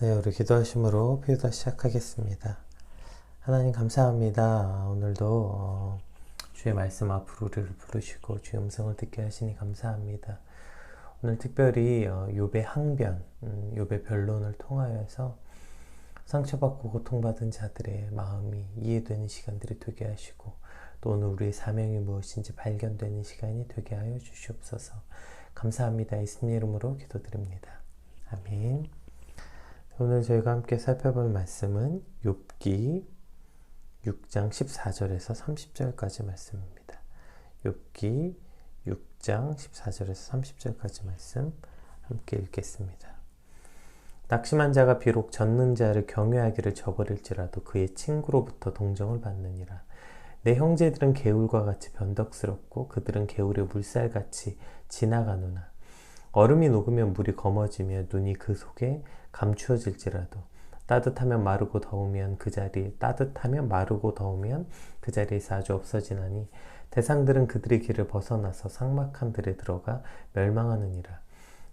네, 우리 기도하심으로 피우다 시작하겠습니다. 하나님 감사합니다. 오늘도 주의 말씀 앞으로 우리를 부르시고 주의 음성을 듣게 하시니 감사합니다. 오늘 특별히 욥의 항변, 욥의 변론을 통하여서 상처받고 고통받은 자들의 마음이 이해되는 시간들이 되게 하시고 또 오늘 우리의 사명이 무엇인지 발견되는 시간이 되게 하여 주시옵소서. 감사합니다. 예수님 이름으로 기도드립니다. 아멘. 오늘 저희가 함께 살펴볼 말씀은 욥기 6장 14절에서 30절까지 말씀입니다. 욥기 6장 14절에서 30절까지 말씀 함께 읽겠습니다. 낙심한 자가 비록 젖는 자를 경외하기를 저버릴지라도 그의 친구로부터 동정을 받느니라. 내 형제들은 개울과 같이 변덕스럽고 그들은 개울의 물살같이 지나가노나 얼음이 녹으면 물이 검어지며 눈이 그 속에 감추어질지라도 따뜻하면 마르고 더우면 그 자리에서 아주 없어지나니 대상들은 그들의 길을 벗어나서 삭막한 들에 들어가 멸망하느니라.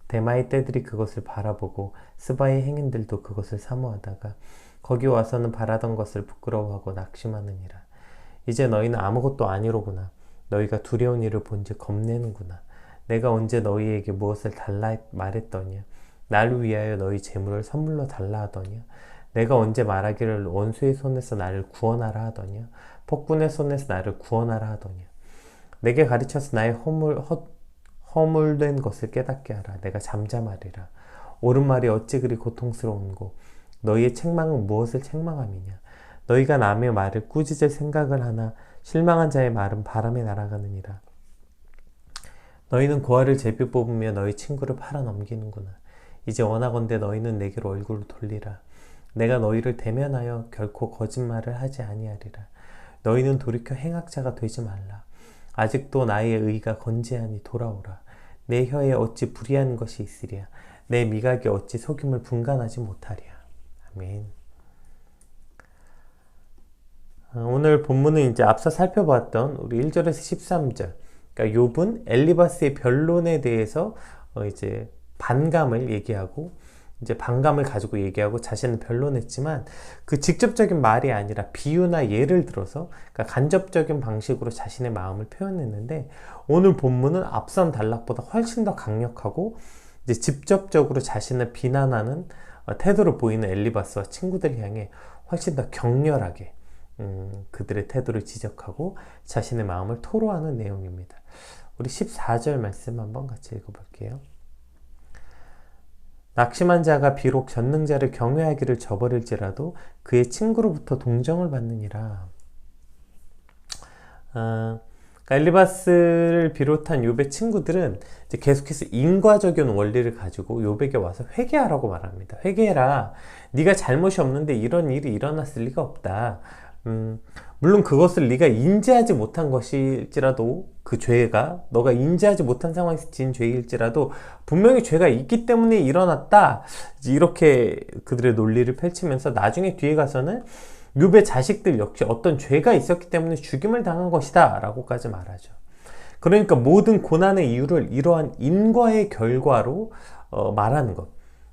대마의 떼들이 그것을 바라보고 스바의 행인들도 그것을 사모하다가 거기 와서는 바라던 것을 부끄러워하고 낙심하느니라. 이제 너희는 아무것도 아니로구나. 너희가 두려운 일을 본즉 겁내는구나. 내가 언제 너희에게 무엇을 달라 말했더냐. 나를 위하여 너희 재물을 선물로 달라 하더냐. 내가 언제 말하기를 원수의 손에서 나를 구원하라 하더냐. 폭군의 손에서 나를 구원하라 하더냐. 내게 가르쳐서 나의 허물된 것을 깨닫게 하라. 내가 잠잠하리라. 옳은 말이 어찌 그리 고통스러운고 너희의 책망은 무엇을 책망함이냐. 너희가 남의 말을 꾸짖을 생각을 하나 실망한 자의 말은 바람에 날아가느니라. 너희는 고아를 제비 뽑으며 너희 친구를 팔아 넘기는구나. 이제 원하건대 너희는 내게로 얼굴을 돌리라. 내가 너희를 대면하여 결코 거짓말을 하지 아니하리라. 너희는 돌이켜 행악자가 되지 말라. 아직도 나의 의가 건재하니 돌아오라. 내 혀에 어찌 불의한 것이 있으랴. 내 미각이 어찌 속임을 분간하지 못하랴. 아멘. 오늘 본문은 이제 앞서 살펴봤던 우리 1절에서 13절. 그러니까 욥은 엘리바스의 변론에 대해서 이제 반감을 얘기하고 이제 반감을 가지고 얘기하고 자신은 변론했지만 그 직접적인 말이 아니라 비유나 예를 들어서 그러니까 간접적인 방식으로 자신의 마음을 표현했는데 오늘 본문은 앞선 단락보다 훨씬 더 강력하고 이제 직접적으로 자신을 비난하는 태도를 보이는 엘리바스와 친구들 향해 훨씬 더 격렬하게 그들의 태도를 지적하고 자신의 마음을 토로하는 내용입니다. 우리 14절 말씀 한번 같이 읽어볼게요. 낙심한 자가 비록 전능자를 경외하기를 저버릴지라도 그의 친구로부터 동정을 받느니라. 그러니까 엘리바스를 비롯한 욥의 친구들은 이제 계속해서 인과적인 원리를 가지고 욥에게 와서 회개하라고 말합니다. 회개해라. 네가 잘못이 없는데 이런 일이 일어났을 리가 없다. 물론 그것을 네가 인지하지 못한 것일지라도 그 죄가 너가 인지하지 못한 상황에서 지은 죄일지라도 분명히 죄가 있기 때문에 일어났다. 이렇게 그들의 논리를 펼치면서 나중에 뒤에 가서는 욥의 자식들 역시 어떤 죄가 있었기 때문에 죽임을 당한 것이다 라고까지 말하죠. 그러니까 모든 고난의 이유를 이러한 인과의 결과로 말하는 것.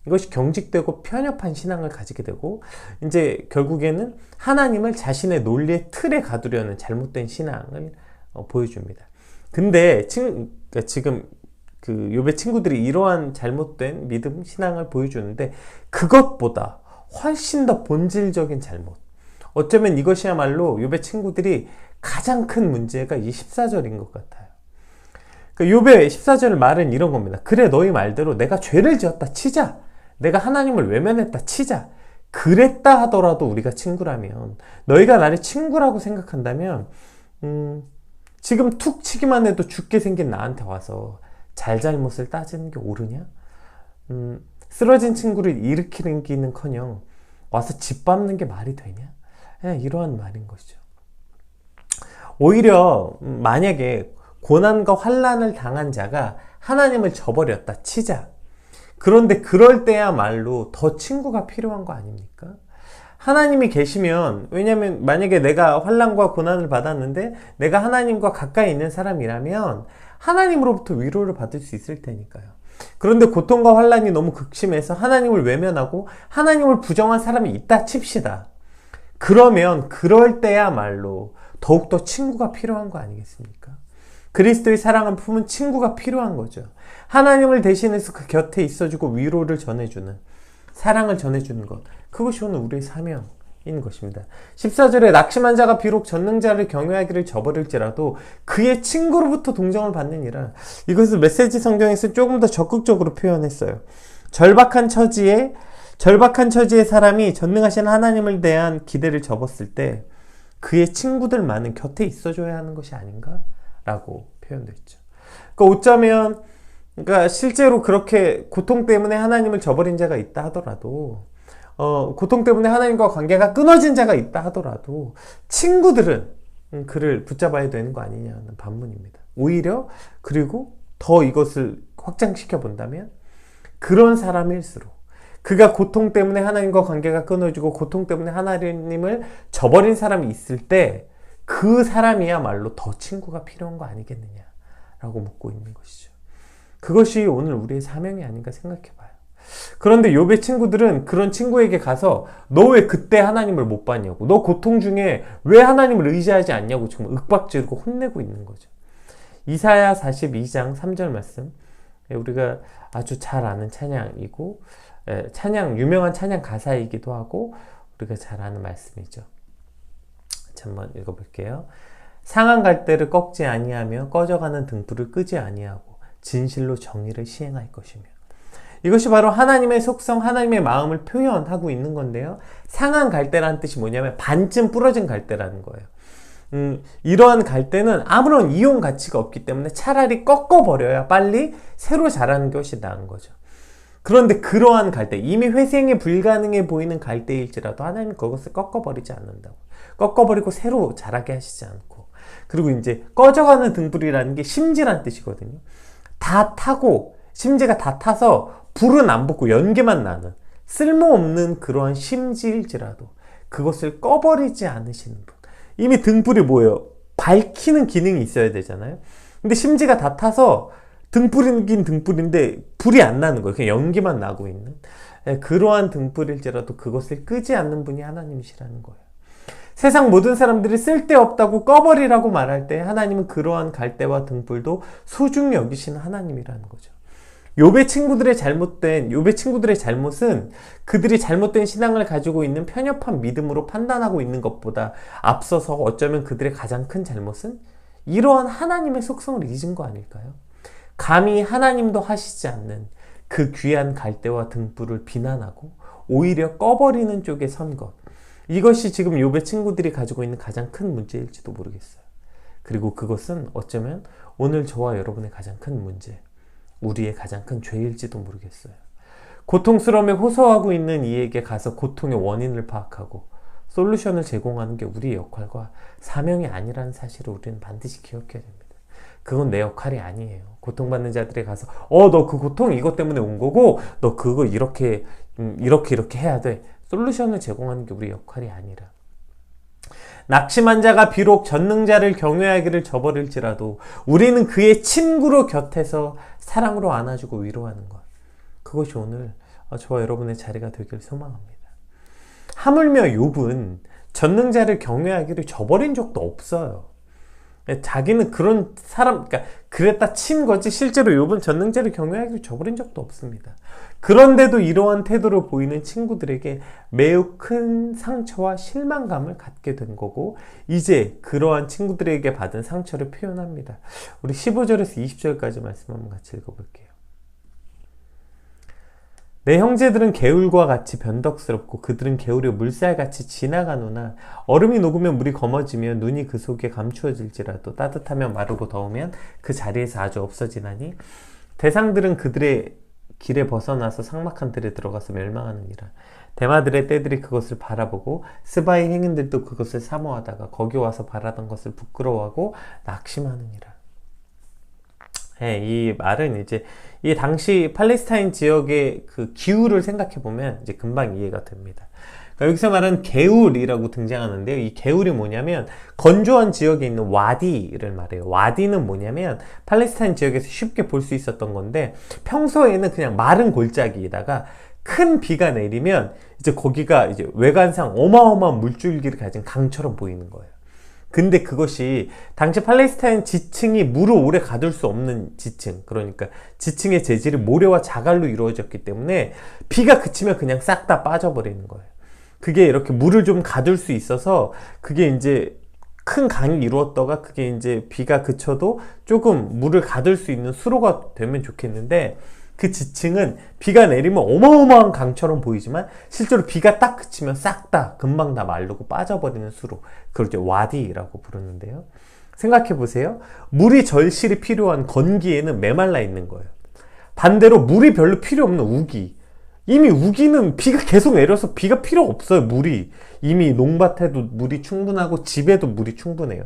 이것이 경직되고 편협한 신앙을 가지게 되고 이제 결국에는 하나님을 자신의 논리의 틀에 가두려는 잘못된 신앙을 보여줍니다. 근데 지금 그 욥의 친구들이 이러한 잘못된 믿음, 신앙을 보여주는데 그것보다 훨씬 더 본질적인 잘못. 어쩌면 이것이야말로 욥의 친구들이 가장 큰 문제가 이 14절인 것 같아요. 욥의 14절 말은 이런 겁니다. 그래 너희 말대로 내가 죄를 지었다 치자. 내가 하나님을 외면했다 치자. 그랬다 하더라도 우리가 친구라면 너희가 나를 친구라고 생각한다면 지금 툭 치기만 해도 죽게 생긴 나한테 와서 잘잘못을 따지는 게 옳으냐? 쓰러진 친구를 일으키는커녕 와서 짓밟는 게 말이 되냐? 이러한 말인 것이죠. 오히려 만약에 고난과 환난을 당한 자가 하나님을 저버렸다 치자. 그런데 그럴 때야말로 더 친구가 필요한 거 아닙니까? 하나님이 계시면, 왜냐면 만약에 내가 환난과 고난을 받았는데 내가 하나님과 가까이 있는 사람이라면 하나님으로부터 위로를 받을 수 있을 테니까요. 그런데 고통과 환란이 너무 극심해서 하나님을 외면하고 하나님을 부정한 사람이 있다 칩시다. 그러면 그럴 때야말로 더욱더 친구가 필요한 거 아니겠습니까? 그리스도의 사랑을 품은 친구가 필요한 거죠. 하나님을 대신해서 그 곁에 있어주고 위로를 전해주는, 사랑을 전해주는 것, 그것이 오늘 우리의 사명인 것입니다. 14절에 낙심한 자가 비록 전능자를 경외하기를 저버릴지라도 그의 친구로부터 동정을 받느니라. 이것을 메시지 성경에서 조금 더 적극적으로 표현했어요. 절박한 처지에 사람이 전능하신 하나님을 대한 기대를 접었을 때 그의 친구들만은 곁에 있어줘야 하는 것이 아닌가? 라고 표현되어 있죠. 그러니까 어쩌면 실제로 그렇게 고통 때문에 하나님을 저버린 자가 있다 하더라도 고통 때문에 하나님과 관계가 끊어진 자가 있다 하더라도 친구들은 그를 붙잡아야 되는 거 아니냐는 반문입니다. 오히려 그리고 더 이것을 확장시켜 본다면 그런 사람일수록 그가 고통 때문에 하나님과 관계가 끊어지고 고통 때문에 하나님을 저버린 사람이 있을 때 그 사람이야말로 더 친구가 필요한 거 아니겠느냐라고 묻고 있는 것이죠. 그것이 오늘 우리의 사명이 아닌가 생각해봐요. 그런데 욥의 친구들은 그런 친구에게 가서 너 왜 그때 하나님을 못 봤냐고, 너 고통 중에 왜 하나님을 의지하지 않냐고 지금 윽박지르고 혼내고 있는 거죠. 이사야 42장 3절 말씀, 우리가 아주 잘 아는 찬양이고 유명한 찬양 가사이기도 하고 우리가 잘 아는 말씀이죠. 한번 읽어볼게요. 상한 갈대를 꺾지 아니하며 꺼져가는 등불을 끄지 아니하고 진실로 정의를 시행할 것이며. 이것이 바로 하나님의 속성, 하나님의 마음을 표현하고 있는 건데요. 상한 갈대라는 뜻이 뭐냐면 반쯤 부러진 갈대라는 거예요. 이러한 갈대는 아무런 이용 가치가 없기 때문에 차라리 꺾어버려야 빨리 새로 자라는 것이 나은 거죠. 그런데 그러한 갈대, 이미 회생이 불가능해 보이는 갈대일지라도 하나님은 그것을 꺾어버리지 않는다고. 꺾어버리고 새로 자라게 하시지 않고. 그리고 이제 꺼져가는 등불이라는 게 심지란 뜻이거든요. 다 타고, 심지가 다 타서 불은 안 붙고 연기만 나는 쓸모없는 그러한 심지일지라도 그것을 꺼버리지 않으시는 분. 이미 등불이 뭐예요? 밝히는 기능이 있어야 되잖아요. 근데 심지가 다 타서 등불이긴 등불인데 불이 안 나는 거예요. 그냥 연기만 나고 있는 그러한 등불일지라도 그것을 끄지 않는 분이 하나님이시라는 거예요. 세상 모든 사람들이 쓸데없다고 꺼버리라고 말할 때 하나님은 그러한 갈대와 등불도 소중히 여기시는 하나님이라는 거죠. 욥의 친구들의 잘못은 그들이 잘못된 신앙을 가지고 있는 편협한 믿음으로 판단하고 있는 것보다 앞서서 어쩌면 그들의 가장 큰 잘못은 이러한 하나님의 속성을 잊은 거 아닐까요? 감히 하나님도 하시지 않는 그 귀한 갈대와 등불을 비난하고 오히려 꺼버리는 쪽에 선 것. 이것이 지금 욥의 친구들이 가지고 있는 가장 큰 문제일지도 모르겠어요. 그리고 그것은 어쩌면 오늘 저와 여러분의 가장 큰 문제, 우리의 가장 큰 죄일지도 모르겠어요. 고통스러움에 호소하고 있는 이에게 가서 고통의 원인을 파악하고 솔루션을 제공하는 게 우리의 역할과 사명이 아니라는 사실을 우리는 반드시 기억해야 됩니다. 그건 내 역할이 아니에요. 고통받는 자들에 가서 너 그 고통 이것 때문에 온 거고 너 그거 이렇게 해야 돼. 솔루션을 제공하는 게 우리 역할이 아니라. 낙심한 자가 비록 전능자를 경외하기를 저버릴지라도 우리는 그의 친구로 곁에서 사랑으로 안아주고 위로하는 것. 그것이 오늘 저와 여러분의 자리가 되길 소망합니다. 하물며 욥은 전능자를 경외하기를 저버린 적도 없어요. 자기는 그런 사람, 그랬다 친 거지 실제로 욥은 전능자를 경외하기를 저버린 적도 없습니다. 그런데도 이러한 태도를 보이는 친구들에게 매우 큰 상처와 실망감을 갖게 된 거고 이제 그러한 친구들에게 받은 상처를 표현합니다. 우리 15절에서 20절까지 말씀 한번 같이 읽어볼게요. 내 형제들은 개울과 같이 변덕스럽고 그들은 개울에 물살같이 지나가노나 얼음이 녹으면 물이 검어지며 눈이 그 속에 감추어질지라도 따뜻하면 마르고 더우면 그 자리에서 아주 없어지나니 대상들은 그들의 길에 벗어나서 삭막한 들에 들어가서 멸망하느니라. 대마들의 떼들이 그것을 바라보고 스바의 행인들도 그것을 사모하다가 거기 와서 바라던 것을 부끄러워하고 낙심하느니라. 이 말은 이제 이 당시 팔레스타인 지역의 그 기후를 생각해 보면 이제 금방 이해가 됩니다. 그러니까 여기서 말하는 개울이라고 등장하는데요. 이 개울이 뭐냐면 건조한 지역에 있는 와디를 말해요. 와디는 뭐냐면 팔레스타인 지역에서 쉽게 볼 수 있었던 건데, 평소에는 그냥 마른 골짜기에다가 큰 비가 내리면 이제 거기가 이제 외관상 어마어마한 물줄기를 가진 강처럼 보이는 거예요. 근데 그것이 당시 팔레스타인 지층이 물을 오래 가둘 수 없는 지층, 그러니까 지층의 재질이 모래와 자갈로 이루어졌기 때문에 비가 그치면 그냥 싹 다 빠져버리는 거예요. 그게 이렇게 물을 좀 가둘 수 있어서 그게 이제 큰 강이 이루었다가 그게 이제 비가 그쳐도 조금 물을 가둘 수 있는 수로가 되면 좋겠는데, 그 지층은 비가 내리면 어마어마한 강처럼 보이지만 실제로 비가 딱 그치면 싹 다 금방 다 마르고 빠져버리는 수로, 그걸 이제 와디라고 부르는데요. 생각해 보세요. 물이 절실히 필요한 건기에는 메말라 있는 거예요. 반대로 물이 별로 필요 없는 우기, 이미 우기는 비가 계속 내려서 비가 필요 없어요. 물이 이미 농밭에도 물이 충분하고 집에도 물이 충분해요.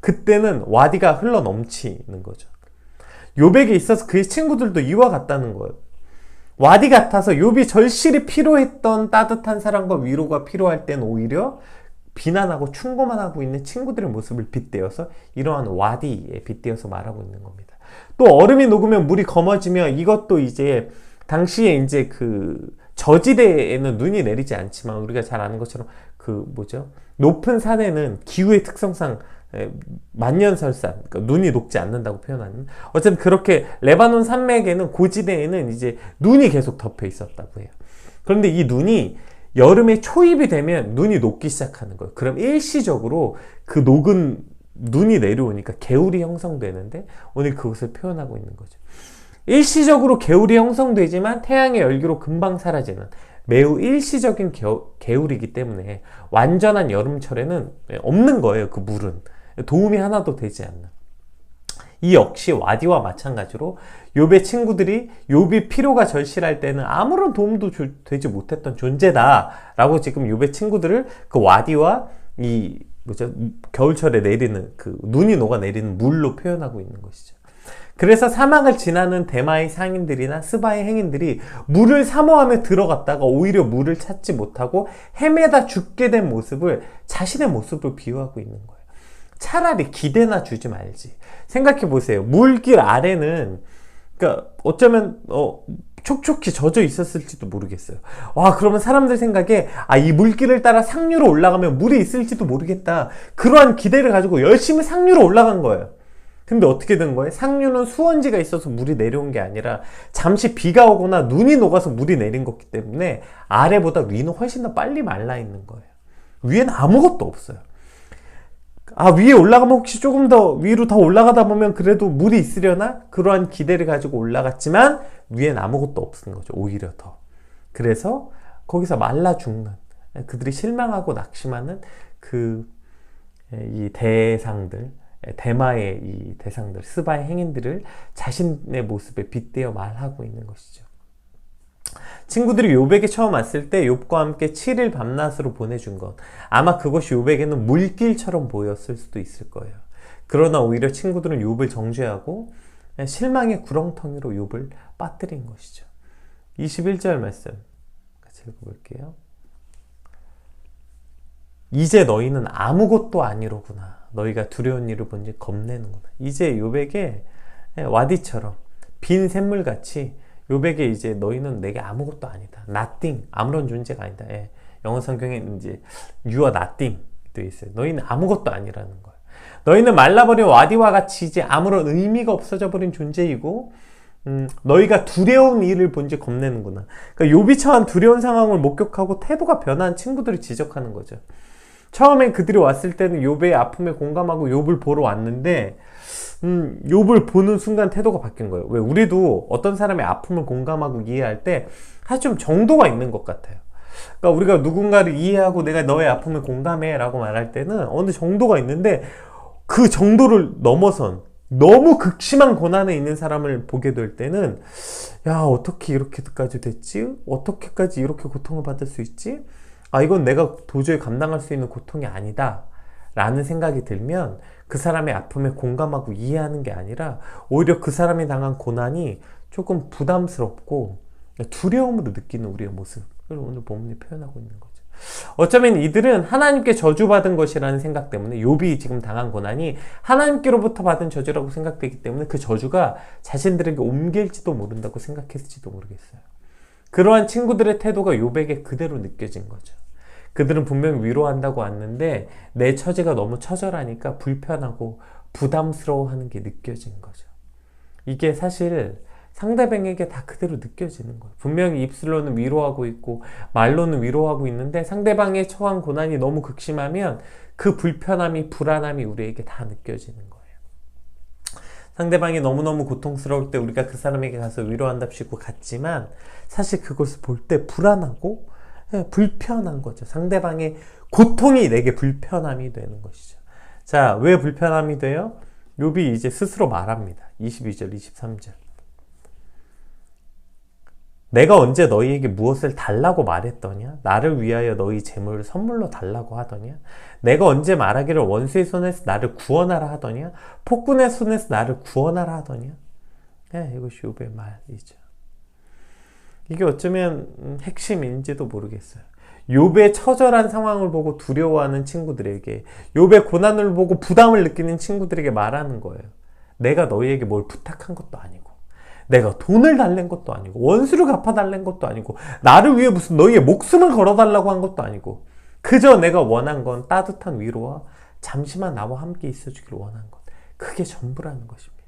그때는 와디가 흘러 넘치는 거죠. 욥에게 있어서 그의 친구들도 이와 같다는 거예요. 와디 같아서 욥이 절실히 필요했던 따뜻한 사랑과 위로가 필요할 땐 오히려 비난하고 충고만 하고 있는 친구들의 모습을 빗대어서 이러한 와디에 빗대어서 말하고 있는 겁니다. 또 얼음이 녹으면 물이 검어지며, 이것도 이제 당시에 이제 그 저지대에는 눈이 내리지 않지만 우리가 잘 아는 것처럼 그 뭐죠? 높은 산에는 기후의 특성상 만년설산, 그러니까 눈이 녹지 않는다고 표현하는, 어쨌든 그렇게 레바논 산맥에는, 고지대에는 이제 눈이 계속 덮여 있었다고 해요. 그런데 이 눈이 여름에 초입이 되면 눈이 녹기 시작하는 거예요. 그럼 일시적으로 그 녹은 눈이 내려오니까 개울이 형성되는데, 오늘 그것을 표현하고 있는 거죠. 일시적으로 개울이 형성되지만 태양의 열기로 금방 사라지는 매우 일시적인 개울이기 때문에 완전한 여름철에는 없는 거예요. 그 물은 도움이 하나도 되지 않는. 이 역시 와디와 마찬가지로 욥의 친구들이 욥이 필요가 절실할 때는 아무런 도움도 되지 못했던 존재다라고 지금 욥의 친구들을 그 와디와 이 뭐죠? 겨울철에 내리는 그 눈이 녹아 내리는 물로 표현하고 있는 것이죠. 그래서 사막을 지나는 대마의 상인들이나 스바의 행인들이 물을 사모하며 들어갔다가 오히려 물을 찾지 못하고 헤매다 죽게 된 모습을, 자신의 모습을 비유하고 있는 거예요. 차라리 기대나 주지 말지. 생각해 보세요. 물길 아래는 그러니까 어쩌면 촉촉히 젖어 있었을지도 모르겠어요. 와, 그러면 사람들 생각에 이 물길을 따라 상류로 올라가면 물이 있을지도 모르겠다, 그러한 기대를 가지고 열심히 상류로 올라간 거예요. 근데 어떻게 된 거예요? 상류는 수원지가 있어서 물이 내려온 게 아니라 잠시 비가 오거나 눈이 녹아서 물이 내린 거기 때문에 아래보다 위는 훨씬 더 빨리 말라 있는 거예요. 위에는 아무것도 없어요. 위에 올라가면 혹시 조금 더 위로 더 올라가다 보면 그래도 물이 있으려나? 그러한 기대를 가지고 올라갔지만 위엔 아무것도 없는 거죠. 오히려 더. 그래서 거기서 말라 죽는, 그들이 실망하고 낙심하는 이 대상들, 대마의 이 대상들, 스바의 행인들을 자신의 모습에 빗대어 말하고 있는 것이죠. 친구들이 욥에게 처음 왔을 때 욥과 함께 7일 밤낮으로 보내준 것, 아마 그것이 욥에게는 물길처럼 보였을 수도 있을 거예요. 그러나 오히려 친구들은 욥을 정죄하고 실망의 구렁텅이로 욥을 빠뜨린 것이죠. 21절 말씀 같이 읽어볼게요. 이제 너희는 아무것도 아니로구나. 너희가 두려운 일을 본지 겁내는구나. 이제 욥에게 와디처럼 빈 샘물같이 욥에게 이제 너희는 내게 아무것도 아니다. nothing, 아무런 존재가 아니다. 영어 성경에 이제 you are nothing 돼 있어요. 너희는 아무것도 아니라는 거예요. 너희는 말라버린 와디와 같이 이제 아무런 의미가 없어져 버린 존재이고, 너희가 두려운 일을 본지 겁내는구나. 그러니까 욥이 처한 두려운 상황을 목격하고 태도가 변한 친구들을 지적하는 거죠. 처음엔 그들이 왔을 때는 욥의 아픔에 공감하고 욥을 보러 왔는데, 욥을 보는 순간 태도가 바뀐 거예요. 왜? 우리도 어떤 사람의 아픔을 공감하고 이해할 때 사실 좀 정도가 있는 것 같아요. 그러니까 우리가 누군가를 이해하고 내가 너의 아픔을 공감해 라고 말할 때는 어느 정도가 있는데, 그 정도를 넘어선 너무 극심한 고난에 있는 사람을 보게 될 때는, 야, 어떻게 이렇게까지 됐지? 어떻게까지 이렇게 고통을 받을 수 있지? 이건 내가 도저히 감당할 수 있는 고통이 아니다 라는 생각이 들면 그 사람의 아픔에 공감하고 이해하는 게 아니라 오히려 그 사람이 당한 고난이 조금 부담스럽고 두려움으로 느끼는 우리의 모습을 오늘 본문이 표현하고 있는 거죠. 어쩌면 이들은 하나님께 저주받은 것이라는 생각 때문에, 욥이 지금 당한 고난이 하나님께로부터 받은 저주라고 생각되기 때문에 그 저주가 자신들에게 옮길지도 모른다고 생각했을지도 모르겠어요. 그러한 친구들의 태도가 욥에게 그대로 느껴진 거죠. 그들은 분명히 위로한다고 왔는데 내 처지가 너무 처절하니까 불편하고 부담스러워하는 게 느껴진 거죠. 이게 사실 상대방에게 다 그대로 느껴지는 거예요. 분명히 입술로는 위로하고 있고 말로는 위로하고 있는데 상대방의 처한 고난이 너무 극심하면 그 불편함이, 불안함이 우리에게 다 느껴지는 거예요. 상대방이 너무너무 고통스러울 때 우리가 그 사람에게 가서 위로한답시고 갔지만 사실 그것을 볼 때 불안하고 불편한 거죠. 상대방의 고통이 내게 불편함이 되는 것이죠. 자, 왜 불편함이 돼요? 욥이 이제 스스로 말합니다. 22절, 23절. 내가 언제 너희에게 무엇을 달라고 말했더냐? 나를 위하여 너희 재물을 선물로 달라고 하더냐? 내가 언제 말하기를 원수의 손에서 나를 구원하라 하더냐? 폭군의 손에서 나를 구원하라 하더냐? 이것이 욥의 말이죠. 이게 어쩌면 핵심인지도 모르겠어요. 욥의 처절한 상황을 보고 두려워하는 친구들에게, 욥의 고난을 보고 부담을 느끼는 친구들에게 말하는 거예요. 내가 너희에게 뭘 부탁한 것도 아니고, 내가 돈을 달랜 것도 아니고, 원수를 갚아달란 것도 아니고, 나를 위해 무슨 너희의 목숨을 걸어달라고 한 것도 아니고, 그저 내가 원한 건 따뜻한 위로와 잠시만 나와 함께 있어주길 원한 것. 그게 전부라는 것입니다.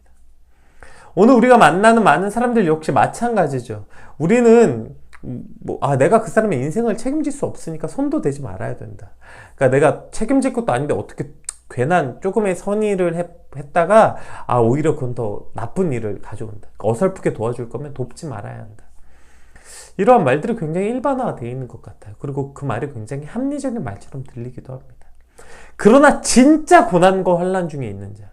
오늘 우리가 만나는 많은 사람들 역시 마찬가지죠. 우리는 내가 그 사람의 인생을 책임질 수 없으니까 손도 대지 말아야 된다. 그러니까 내가 책임질 것도 아닌데 어떻게 괜한 조금의 선의를 했다가 오히려 그건 더 나쁜 일을 가져온다. 어설프게 도와줄 거면 돕지 말아야 한다. 이러한 말들이 굉장히 일반화가 되어 있는 것 같아요. 그리고 그 말이 굉장히 합리적인 말처럼 들리기도 합니다. 그러나 진짜 고난과 환난 중에 있는 자,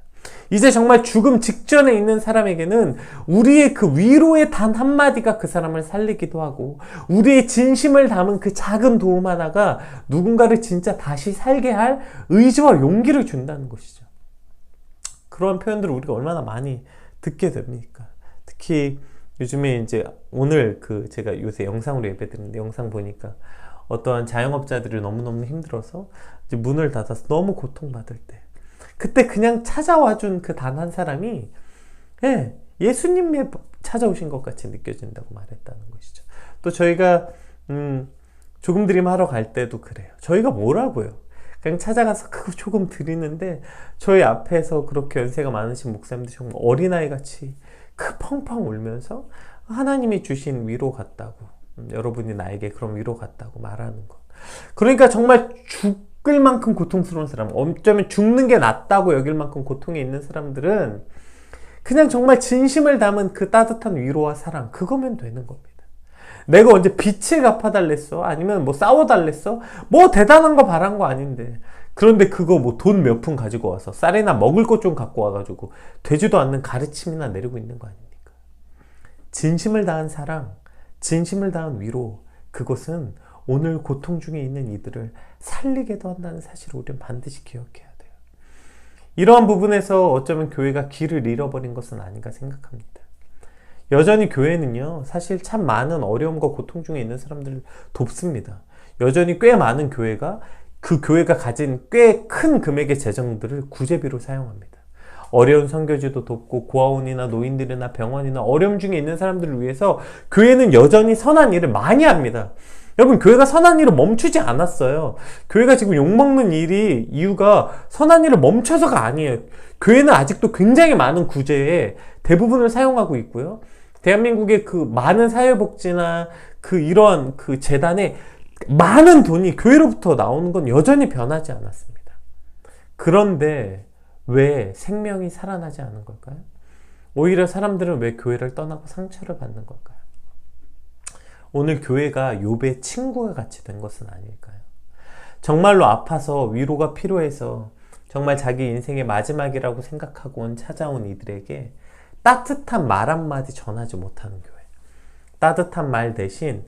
이제 정말 죽음 직전에 있는 사람에게는 우리의 그 위로의 단 한마디가 그 사람을 살리기도 하고, 우리의 진심을 담은 그 작은 도움 하나가 누군가를 진짜 다시 살게 할 의지와 용기를 준다는 것이죠. 그런 표현들을 우리가 얼마나 많이 듣게 됩니까? 특히 요즘에 이제 오늘 제가 요새 영상으로 예배드리는데 영상 보니까 어떠한 자영업자들이 너무너무 힘들어서 이제 문을 닫아서 너무 고통받을 때, 그때 그냥 찾아와준 그 단 한 사람이 예수님이 찾아오신 것 같이 느껴진다고 말했다는 것이죠. 또 저희가 조금 드림하러 갈 때도 그래요. 저희가 뭐라고요? 그냥 찾아가서 그거 조금 드리는데 저희 앞에서 그렇게 연세가 많으신 목사님들 정말 어린아이같이 펑펑 울면서 하나님이 주신 위로 같다고, 여러분이 나에게 그런 위로 같다고 말하는 것. 그러니까 정말 죽을 만큼 고통스러운 사람, 어쩌면 죽는 게 낫다고 여길 만큼 고통에 있는 사람들은 그냥 정말 진심을 담은 그 따뜻한 위로와 사랑, 그거면 되는 겁니다. 내가 언제 빚을 갚아달랬어? 아니면 뭐 싸워달랬어? 뭐 대단한 거 바란 거 아닌데. 그런데 그거 뭐 돈 몇 푼 가지고 와서 쌀이나 먹을 것 좀 갖고 와가지고 되지도 않는 가르침이나 내리고 있는 거 아닙니까? 진심을 다한 사랑, 진심을 다한 위로, 그것은 오늘 고통 중에 있는 이들을 살리게도 한다는 사실을 우리는 반드시 기억해야 돼요. 이러한 부분에서 어쩌면 교회가 길을 잃어버린 것은 아닌가 생각합니다. 여전히 교회는요, 사실 참 많은 어려움과 고통 중에 있는 사람들을 돕습니다. 여전히 꽤 많은 교회가 그 교회가 가진 꽤 큰 금액의 재정들을 구제비로 사용합니다. 어려운 선교지도 돕고 고아원이나 노인들이나 병원이나 어려움 중에 있는 사람들을 위해서 교회는 여전히 선한 일을 많이 합니다. 여러분, 교회가 선한 일을 멈추지 않았어요. 교회가 지금 욕먹는 이유가 선한 일을 멈춰서가 아니에요. 교회는 아직도 굉장히 많은 구제에 대부분을 사용하고 있고요. 대한민국의 그 많은 사회복지나 이런 재단에 많은 돈이 교회로부터 나오는 건 여전히 변하지 않았습니다. 그런데 왜 생명이 살아나지 않은 걸까요? 오히려 사람들은 왜 교회를 떠나고 상처를 받는 걸까요? 오늘 교회가 욥의 친구가 같이 된 것은 아닐까요? 정말로 아파서 위로가 필요해서 정말 자기 인생의 마지막이라고 생각하고 찾아온 이들에게 따뜻한 말 한마디 전하지 못하는 교회. 따뜻한 말 대신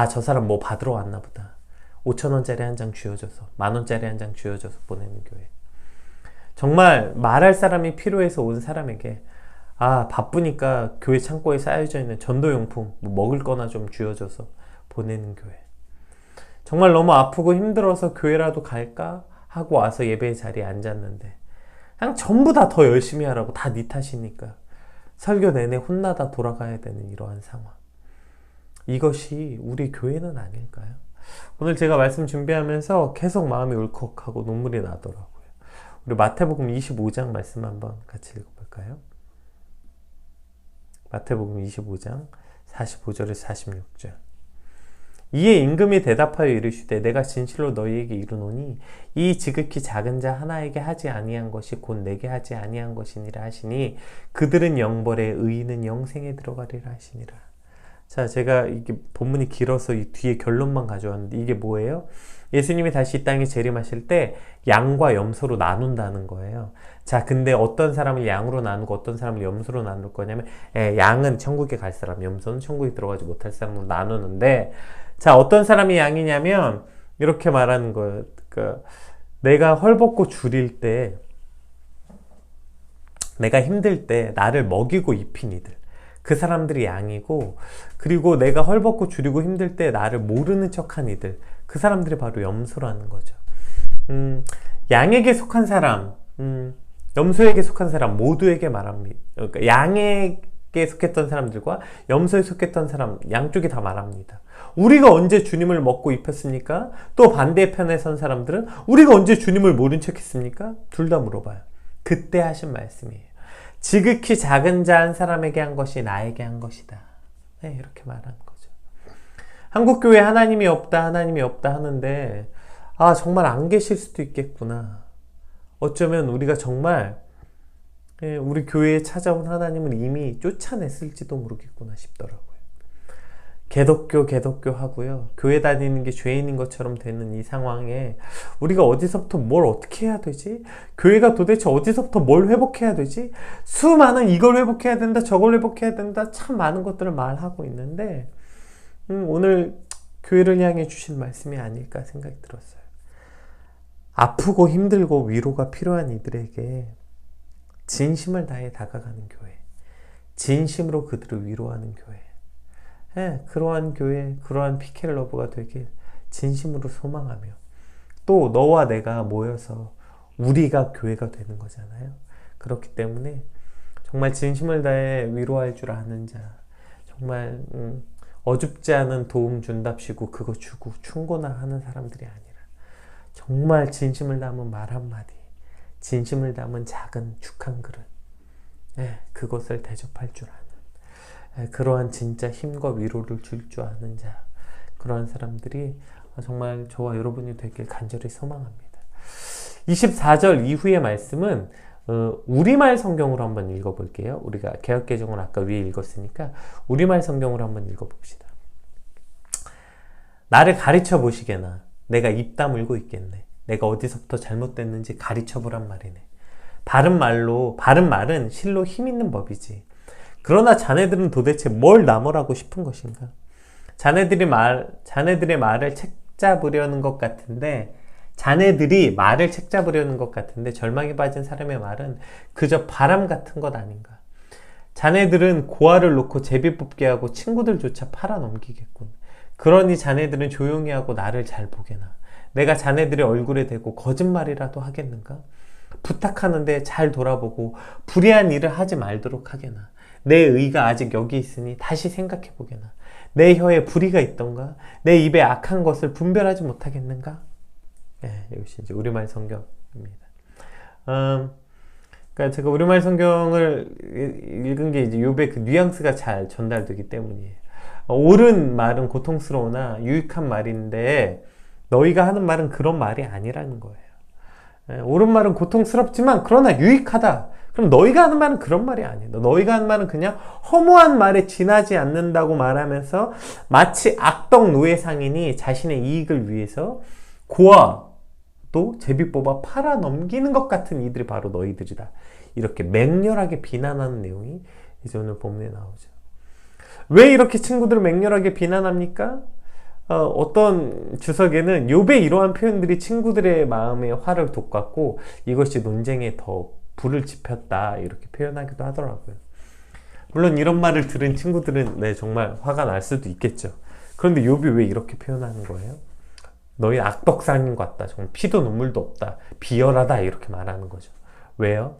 저 사람 뭐 받으러 왔나 보다. 5,000원짜리 한 장 쥐어줘서, 10,000원짜리 한 장 쥐어줘서 보내는 교회. 정말 말할 사람이 필요해서 온 사람에게 바쁘니까 교회 창고에 쌓여져 있는 전도용품, 뭐 먹을 거나 좀 쥐어줘서 보내는 교회. 정말 너무 아프고 힘들어서 교회라도 갈까 하고 와서 예배 자리에 앉았는데 그냥 전부 다 더 열심히 하라고, 다 네 탓이니까 설교 내내 혼나다 돌아가야 되는 이러한 상황. 이것이 우리 교회는 아닐까요? 오늘 제가 말씀 준비하면서 계속 마음이 울컥하고 눈물이 나더라고요. 우리 마태복음 25장 말씀 한번 같이 읽어볼까요? 마태복음 25장 45절에서 46절. 이에 임금이 대답하여 이르시되 내가 진실로 너희에게 이르노니 이 지극히 작은 자 하나에게 하지 아니한 것이 곧 내게 하지 아니한 것이니라 하시니 그들은 영벌에 의인은 영생에 들어가리라 하시니라. 자, 제가 이게 본문이 길어서 이 뒤에 결론만 가져왔는데 이게 뭐예요? 예수님이 다시 이 땅에 재림하실 때 양과 염소로 나눈다는 거예요. 자, 근데 어떤 사람을 양으로 나누고 어떤 사람을 염소로 나눌 거냐면 양은 천국에 갈 사람, 염소는 천국에 들어가지 못할 사람으로 나누는데, 자, 어떤 사람이 양이냐면 이렇게 말하는 거예요. 그러니까 내가 헐벗고 줄일 때, 내가 힘들 때 나를 먹이고 입힌 이들, 그 사람들이 양이고, 그리고 내가 헐벗고 줄이고 힘들 때 나를 모르는 척한 이들, 그 사람들이 바로 염소라는 거죠. 양에게 속한 사람, 염소에게 속한 사람 모두에게 말합니다. 그러니까 양에게 속했던 사람들과 염소에 속했던 사람 양쪽이 다 말합니다. 우리가 언제 주님을 먹고 입혔습니까? 또 반대편에 선 사람들은 우리가 언제 주님을 모른 척 했습니까? 둘 다 물어봐요. 그때 하신 말씀이에요. 지극히 작은 자 한 사람에게 한 것이 나에게 한 것이다. 네, 이렇게 말하는 거죠. 한국교회 하나님이 없다 하는데 정말 안 계실 수도 있겠구나. 어쩌면 우리가 정말 우리 교회에 찾아온 하나님을 이미 쫓아냈을지도 모르겠구나 싶더라고요. 개독교 하고요. 교회 다니는 게 죄인인 것처럼 되는 이 상황에 우리가 어디서부터 뭘 어떻게 해야 되지? 교회가 도대체 어디서부터 뭘 회복해야 되지? 수많은 이걸 회복해야 된다, 저걸 회복해야 된다, 참 많은 것들을 말하고 있는데 오늘 교회를 향해 주신 말씀이 아닐까 생각이 들었어요. 아프고 힘들고 위로가 필요한 이들에게 진심을 다해 다가가는 교회, 진심으로 그들을 위로하는 교회, 그러한 교회, 그러한 피켈러브가 되길 진심으로 소망하며, 또 너와 내가 모여서 우리가 교회가 되는 거잖아요. 그렇기 때문에 정말 진심을 다해 위로할 줄 아는 자, 정말 어줍지 않은 도움 준답시고 그거 주고 충고나 하는 사람들이 아니라 정말 진심을 담은 말 한마디, 진심을 담은 작은 죽 한 그릇, 그것을 대접할 줄 아는, 그러한 진짜 힘과 위로를 줄 줄 아는 자, 그러한 사람들이 정말 저와 여러분이 되길 간절히 소망합니다. 24절 이후의 말씀은 우리말 성경으로 한번 읽어볼게요. 우리가 개역개정을 아까 위에 읽었으니까 우리말 성경으로 한번 읽어봅시다. 나를 가르쳐 보시게나 내가 입 다물고 있겠네. 내가 어디서부터 잘못됐는지 가르쳐보란 말이네. 바른 말은 실로 힘 있는 법이지. 그러나 자네들은 도대체 뭘 나무라고 싶은 것인가? 자네들의 말을 책잡으려는 것 같은데, 절망에 빠진 사람의 말은 그저 바람 같은 것 아닌가? 자네들은 고아를 놓고 제비 뽑게 하고 친구들조차 팔아 넘기겠군. 그러니 자네들은 조용히 하고 나를 잘 보게나. 내가 자네들의 얼굴에 대고 거짓말이라도 하겠는가? 부탁하는데 잘 돌아보고 불의한 일을 하지 말도록 하게나. 내 의가 아직 여기 있으니 다시 생각해 보게나. 내 혀에 불의가 있던가? 내 입에 악한 것을 분별하지 못하겠는가? 이것이 이제 우리말 성경입니다. 그러니까 제가 우리말 성경을 읽은 게 이제 욥의 그 뉘앙스가 잘 전달되기 때문이에요. 옳은 말은 고통스러우나 유익한 말인데 너희가 하는 말은 그런 말이 아니라는 거예요. 옳은 말은 고통스럽지만 그러나 유익하다. 그럼 너희가 하는 말은 그런 말이 아니에요. 너희가 하는 말은 그냥 허무한 말에 지나지 않는다고 말하면서 마치 악덕 노예 상인이 자신의 이익을 위해서 고아도 제비 뽑아 팔아 넘기는 것 같은 이들이 바로 너희들이다. 이렇게 맹렬하게 비난하는 내용이 이제 오늘 본문에 나오죠. 왜 이렇게 친구들을 맹렬하게 비난합니까? 어떤 주석에는 욥의 이러한 표현들이 친구들의 마음에 화를 돋갔고 이것이 논쟁에 더 불을 지폈다, 이렇게 표현하기도 하더라고요. 물론 이런 말을 들은 친구들은 정말 화가 날 수도 있겠죠. 그런데 욥이 왜 이렇게 표현하는 거예요? 너희 악덕상인 것 같다. 정말 피도 눈물도 없다. 비열하다. 이렇게 말하는 거죠. 왜요?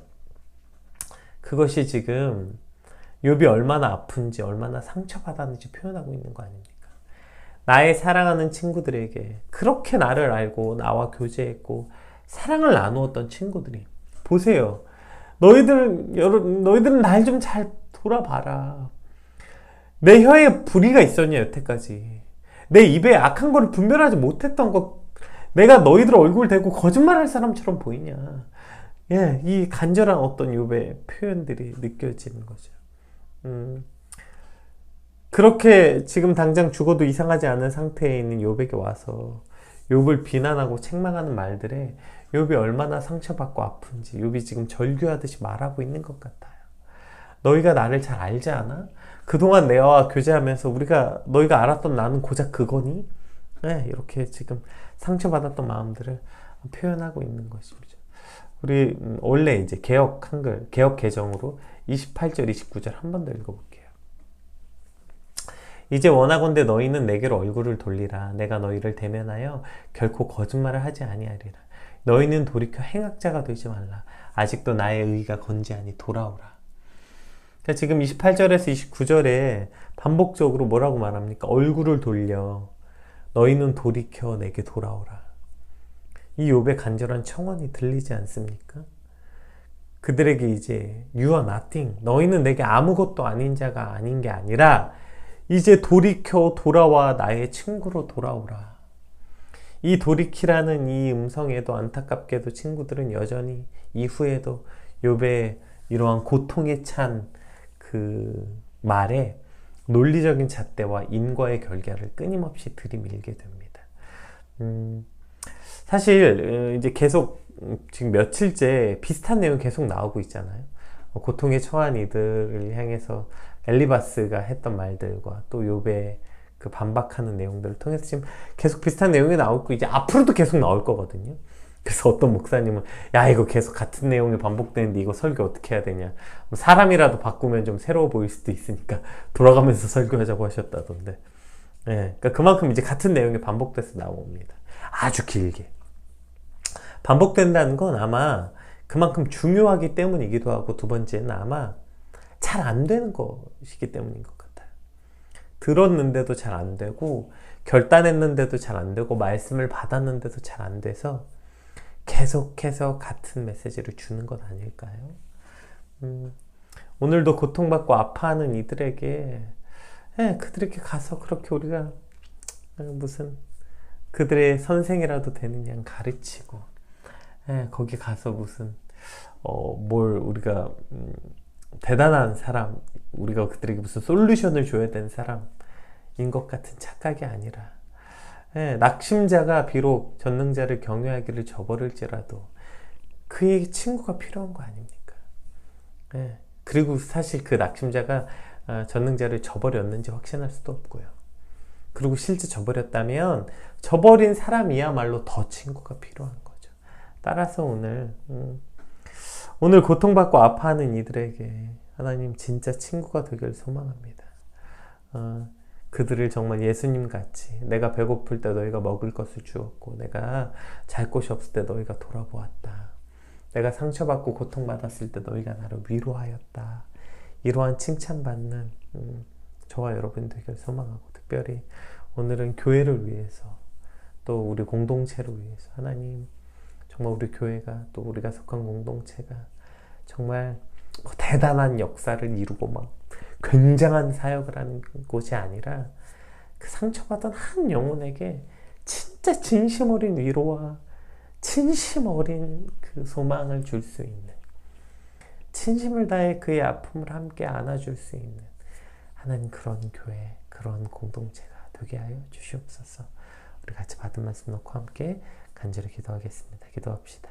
그것이 지금 욥이 얼마나 아픈지 얼마나 상처받았는지 표현하고 있는 거 아닙니까? 나의 사랑하는 친구들에게 그렇게 나를 알고 나와 교제했고 사랑을 나누었던 친구들이 보세요. 너희들은 날 좀 잘 돌아봐라. 내 혀에 불의가 있었냐 여태까지. 내 입에 악한 거를 분별하지 못했던 거 내가 너희들 얼굴 대고 거짓말할 사람처럼 보이냐. 예, 이 간절한 어떤 욥의 표현들이 느껴지는 거죠. 그렇게 지금 당장 죽어도 이상하지 않은 상태에 있는 욥에게 와서 욥을 비난하고 책망하는 말들에 욥이 얼마나 상처받고 아픈지 욥이 지금 절규하듯이 말하고 있는 것 같아요. 너희가 나를 잘 알지 않아? 그동안 내와 교제하면서 너희가 알았던 나는 고작 그거니? 네, 이렇게 지금 상처받았던 마음들을 표현하고 있는 것이죠. 우리 원래 이제 개역 한글, 개역 개정으로 28절, 29절 한 번 더 읽어볼게요. 이제 원하건대 너희는 내게로 얼굴을 돌리라. 내가 너희를 대면하여 결코 거짓말을 하지 아니하리라. 너희는 돌이켜 행악자가 되지 말라. 아직도 나의 의가 건재하니 돌아오라. 그러니까 지금 28절에서 29절에 반복적으로 뭐라고 말합니까? 얼굴을 돌려. 너희는 돌이켜 내게 돌아오라. 이 욥의 간절한 청원이 들리지 않습니까? 그들에게 이제 You are nothing. 너희는 내게 아무것도 아닌 자가 아닌 게 아니라 이제 돌이켜 돌아와 나의 친구로 돌아오라. 이 돌이키라는 이 음성에도 안타깝게도 친구들은 여전히 이후에도 욥의 이러한 고통에 찬 그 말에 논리적인 잣대와 인과의 결계를 끊임없이 들이밀게 됩니다. 사실 이제 계속 지금 며칠째 비슷한 내용이 계속 나오고 있잖아요. 고통에 처한 이들을 향해서 엘리바스가 했던 말들과 또 욥의 그 반박하는 내용들을 통해서 지금 계속 비슷한 내용이 나오고 이제 앞으로도 계속 나올 거거든요. 그래서 어떤 목사님은 야 이거 계속 같은 내용이 반복되는데 이거 설교 어떻게 해야 되냐, 사람이라도 바꾸면 좀 새로워 보일 수도 있으니까 돌아가면서 설교하자고 하셨다던데, 예, 그러니까 그만큼 이제 같은 내용이 반복돼서 나옵니다. 아주 길게 반복된다는 건 아마 그만큼 중요하기 때문이기도 하고, 두 번째는 아마 잘 안 되는 것이기 때문인 것 같아요. 들었는데도 잘 안 되고, 결단했는데도 잘 안 되고, 말씀을 받았는데도 잘 안 돼서 계속해서 같은 메시지를 주는 것 아닐까요? 오늘도 고통받고 아파하는 이들에게, 그들에게 가서 그렇게 우리가 무슨 그들의 선생이라도 되는 양 가르치고, 거기 가서 무슨 뭘 우리가 대단한 사람, 우리가 그들에게 무슨 솔루션을 줘야 되는 사람인 것 같은 착각이 아니라, 낙심자가 비록 전능자를 경외하기를 저버릴지라도 그에게 친구가 필요한 거 아닙니까? 그리고 사실 그 낙심자가 전능자를 저버렸는지 확신할 수도 없고요. 그리고 실제 저버렸다면 저버린 사람이야말로 더 친구가 필요한 거죠. 따라서 오늘 고통받고 아파하는 이들에게 하나님 진짜 친구가 되길 소망합니다. 그들을 정말 예수님같이, 내가 배고플 때 너희가 먹을 것을 주었고, 내가 잘 곳이 없을 때 너희가 돌아보았다, 내가 상처받고 고통받았을 때 너희가 나를 위로하였다, 이러한 칭찬받는 저와 여러분 되길 소망하고, 특별히 오늘은 교회를 위해서, 또 우리 공동체를 위해서 하나님 정말 우리 교회가, 또 우리가 속한 공동체가 정말 대단한 역사를 이루고 막 굉장한 사역을 하는 곳이 아니라, 그 상처받은 한 영혼에게 진짜 진심 어린 위로와 진심 어린 그 소망을 줄 수 있는, 진심을 다해 그의 아픔을 함께 안아줄 수 있는 하나님, 그런 교회, 그런 공동체가 되게 하여 주시옵소서. 우리 같이 받은 말씀 놓고 함께 간절히 기도하겠습니다. 기도합시다.